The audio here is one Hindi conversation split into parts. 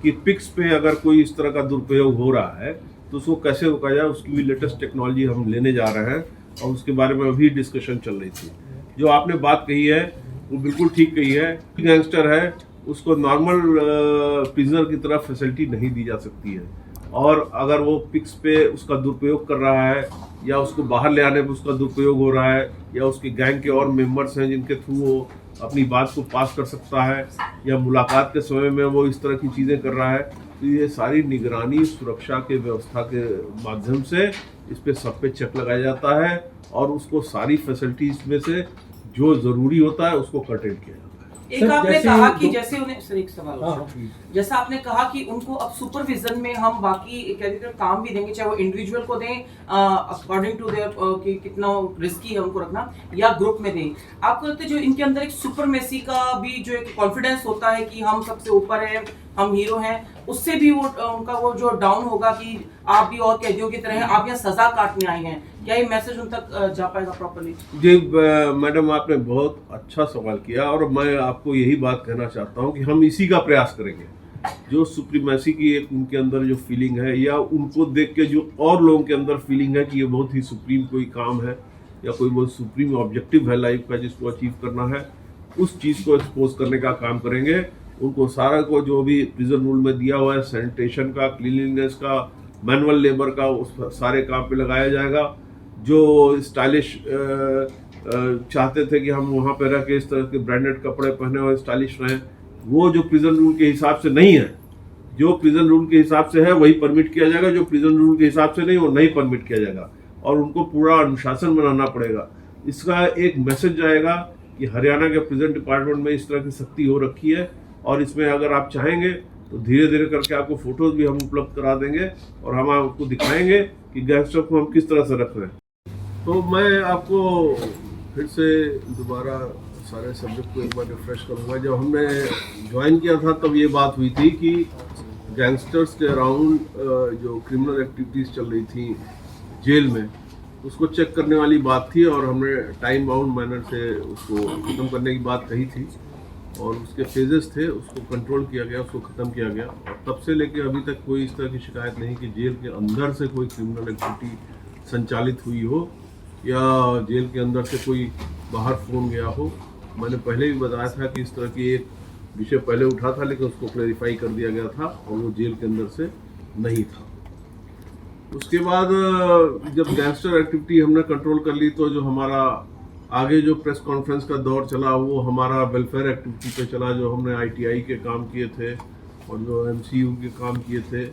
कि पिक्स पे अगर कोई इस तरह का दुरुपयोग हो रहा है तो उसको कैसे रोका जाए, उसकी भी लेटेस्ट टेक्नोलॉजी हम लेने जा रहे हैं और उसके बारे में अभी डिस्कशन चल रही थी। जो आपने बात कही है वो बिल्कुल ठीक कही है। गैंगस्टर है उसको नॉर्मल प्रिजनर की तरह फैसिलिटी नहीं दी जा सकती है, और अगर वो पिक्स पे उसका दुरुपयोग कर रहा है या उसको बाहर ले आने में उसका दुरुपयोग हो रहा है या उसके गैंग के और मेंबर्स हैं जिनके थ्रू वो अपनी बात को पास कर सकता है या मुलाकात के समय में वो इस तरह की चीज़ें कर रहा है, तो ये सारी निगरानी सुरक्षा के व्यवस्था के माध्यम से इस पे सब पे चेक लगाया जाता है और उसको सारी फैसिलिटीज में से जो ज़रूरी होता है उसको कर्टेल किया जाता है। एक आपने कहा कि जैसे उन्हें सर एक सवाल जैसा आपने कहा कि उनको अब सुपरविजन में हम बाकी क्या काम भी देंगे, चाहे वो इंडिविजुअल को दें अकॉर्डिंग टू देयर कि कितना रिस्की है उनको रखना, या ग्रुप में दें। आपको लगता है जो इनके अंदर एक सुपरमेसी का भी जो एक कॉन्फिडेंस होता है कि हम सबसे ऊपर हैं, हम हीरो हैं, उससे भी वो उनका वो जो डाउन होगा कि आप भी और कैदियों की तरह हैं, आप यहाँ सजा काटने आए हैं, क्या ये मैसेज उन तक जा पाएगा प्रॉपर्ली? जी मैडम, आपने बहुत अच्छा सवाल किया और मैं आपको यही बात कहना चाहता हूँ कि हम इसी का प्रयास करेंगे। जो सुप्रीमेसी की एक उनके अंदर जो फीलिंग है या उनको देख के जो और लोगों के अंदर फीलिंग है कि ये बहुत ही सुप्रीम कोई काम है या कोई बहुत सुप्रीम ऑब्जेक्टिव है लाइफ का जिसको अचीव करना है, उस चीज़ को एक्सपोज करने का काम करेंगे। उनको सारा को जो भी प्रिजन रूल में दिया हुआ है, सैनिटेशन का, क्लीनलीनेस का, मैनुअल लेबर का, उस सारे काम पे लगाया जाएगा। जो स्टाइलिश चाहते थे कि हम वहाँ पे रह के इस तरह के ब्रांडेड कपड़े पहने हुए स्टाइलिश रहें, वो जो प्रिजन रूल के हिसाब से नहीं है, जो प्रिजन रूल के हिसाब से है वही परमिट किया जाएगा, जो प्रिजन रूल के हिसाब से नहीं वो नहीं परमिट किया जाएगा और उनको पूरा अनुशासन बनाना पड़ेगा। इसका एक मैसेज जाएगा कि हरियाणा के प्रिजन डिपार्टमेंट में इस तरह की सख्ती हो रखी है और इसमें अगर आप चाहेंगे तो धीरे धीरे करके आपको फोटोज भी हम उपलब्ध करा देंगे और हम आपको दिखाएंगे कि गैंगस्टर को हम किस तरह से रख रहे हैं। तो मैं आपको फिर से दोबारा सारे सब्जेक्ट को एक बार रिफ्रेश करूँगा। जब हमने ज्वाइन किया था तब ये बात हुई थी कि गैंगस्टर्स के अराउंड जो क्रिमिनल एक्टिविटीज़ चल रही थी जेल में, उसको चेक करने वाली बात थी और हमने टाइम बाउंड मैनर से उसको ख़त्म करने की बात कही थी और उसके फेजेस थे, उसको कंट्रोल किया गया, उसको ख़त्म किया गया और तब से लेकर अभी तक कोई इस तरह की शिकायत नहीं कि जेल के अंदर से कोई क्रिमिनल एक्टिविटी संचालित हुई हो या जेल के अंदर से कोई बाहर फ़ोन गया हो। मैंने पहले भी बताया था कि इस तरह की एक विषय पहले उठा था लेकिन उसको क्लैरिफाई कर दिया गया था और वो जेल के अंदर से नहीं था। उसके बाद जब गैंगस्टर एक्टिविटी हमने कंट्रोल कर ली तो जो हमारा आगे जो प्रेस कॉन्फ्रेंस का दौर चला वो हमारा वेलफेयर एक्टिविटी पे चला। जो हमने ITI के काम किए थे और जो MCU के काम किए थे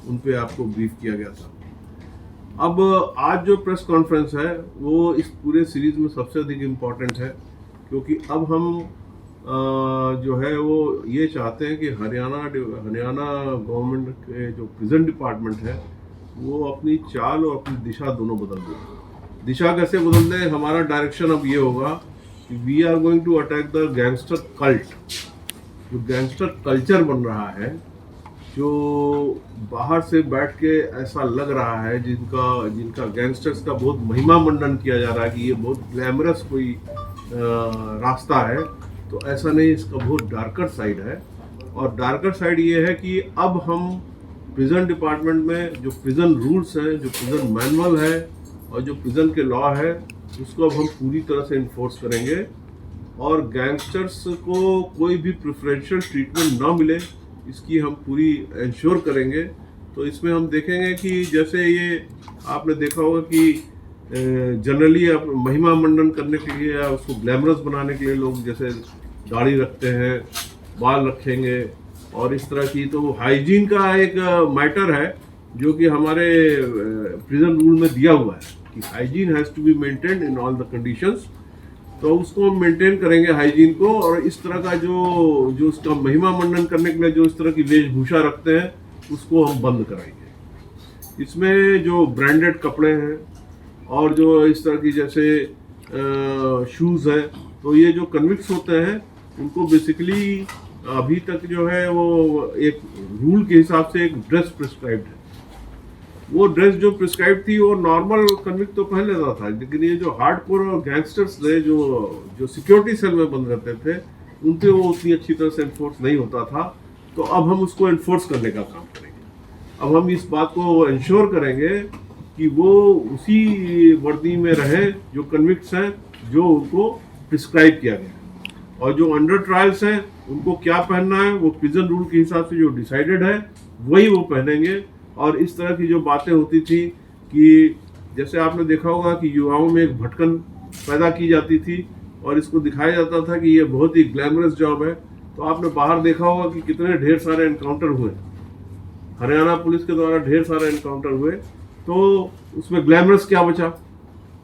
उन पे आपको ब्रीफ किया गया था। अब आज जो प्रेस कॉन्फ्रेंस है वो इस पूरे सीरीज़ में सबसे अधिक इम्पॉर्टेंट है क्योंकि अब हम जो है वो ये चाहते हैं कि हरियाणा गवर्नमेंट के जो प्रिजन डिपार्टमेंट है वो अपनी चाल और अपनी दिशा दोनों बदल दें। दिशा कैसे बदल दें? हमारा डायरेक्शन अब ये होगा कि we are going to attack the gangster cult. जो गैंगस्टर कल्चर बन रहा है, जो बाहर से बैठ के ऐसा लग रहा है जिनका गैंगस्टर्स का बहुत महिमा मंडन किया जा रहा है कि ये बहुत ग्लैमरस कोई रास्ता है, तो ऐसा नहीं, इसका बहुत डार्कर साइड है। और डार्कर साइड ये है कि अब हम प्रिजन डिपार्टमेंट में जो प्रिजन रूल्स हैं, जो प्रिजन मैनुअल है और जो प्रिजन के लॉ है उसको अब हम पूरी तरह से इन्फोर्स करेंगे और गैंगस्टर्स को कोई भी प्रेफरेंशियल ट्रीटमेंट ना मिले इसकी हम पूरी इंश्योर करेंगे। तो इसमें हम देखेंगे कि जैसे ये आपने देखा होगा कि जनरली आप महिमा मंडन करने के लिए या उसको ग्लैमरस बनाने के लिए लोग जैसे दाढ़ी रखते हैं, बाल रखेंगे और इस तरह की, तो हाइजीन का एक मैटर है जो कि हमारे प्रिजन रूल में दिया हुआ है कि hygiene has to be maintained in all the conditions. तो उसको हम मेंटेन करेंगे हाइजीन को और इस तरह का जो उसका महिमा मंडन करने के लिए जो इस तरह की वेशभूषा रखते हैं उसको हम बंद कराएंगे। इसमें जो ब्रांडेड कपड़े हैं और जो इस तरह की जैसे शूज़ है, तो ये जो कन्विक्स होते हैं उनको बेसिकली अभी तक जो है वो एक रूल के हिसाब से एक ड्रेस प्रिस्क्राइब्ड है। वो ड्रेस जो प्रिस्क्राइब थी वो नॉर्मल कन्विक्ट तो पहन लेता था, लेकिन ये जो हार्डकोर गैंगस्टर्स थे जो सिक्योरिटी सेल में बंद रहते थे उनपे वो उतनी अच्छी तरह से एनफोर्स नहीं होता था। तो अब हम उसको इन्फोर्स करने का काम करेंगे। अब हम इस बात को इंश्योर करेंगे कि वो उसी वर्दी में रहे जो कन्विक्ट्स हैं, जो उनको प्रिस्क्राइब किया गया है, और जो अंडर ट्रायल्स हैं उनको क्या पहनना है वो प्रिजन रूल के हिसाब से जो डिसाइडेड है वही वो पहनेंगे। और इस तरह की जो बातें होती थी कि जैसे आपने देखा होगा कि युवाओं में एक भटकन पैदा की जाती थी और इसको दिखाया जाता था कि ये बहुत ही ग्लैमरस जॉब है, तो आपने बाहर देखा होगा कि कितने ढेर सारे एनकाउंटर हुए, हरियाणा पुलिस के द्वारा ढेर सारे एनकाउंटर हुए, तो उसमें ग्लैमरस क्या बचा।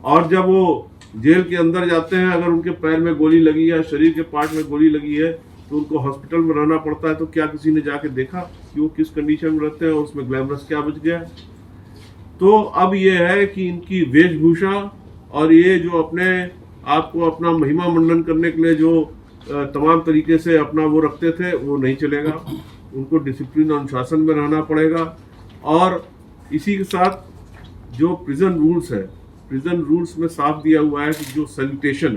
और जब वो जेल के अंदर जाते हैं, अगर उनके पैर में गोली लगी है, शरीर के पार्ट में गोली लगी है, तो उनको हॉस्पिटल में रहना पड़ता है, तो क्या किसी ने जाके देखा कि वो किस कंडीशन में रहते हैं और उसमें ग्लैमरस क्या बच गया। तो अब ये है कि इनकी वेशभूषा और ये जो अपने आप को अपना महिमा मंडन करने के लिए जो तमाम तरीके से अपना वो रखते थे वो नहीं चलेगा, उनको डिसिप्लिन और अनुशासन में रहना पड़ेगा। और इसी के साथ जो प्रिजन रूल्स है, प्रिजन रूल्स में साफ दिया हुआ है कि जो सैनिटेशन है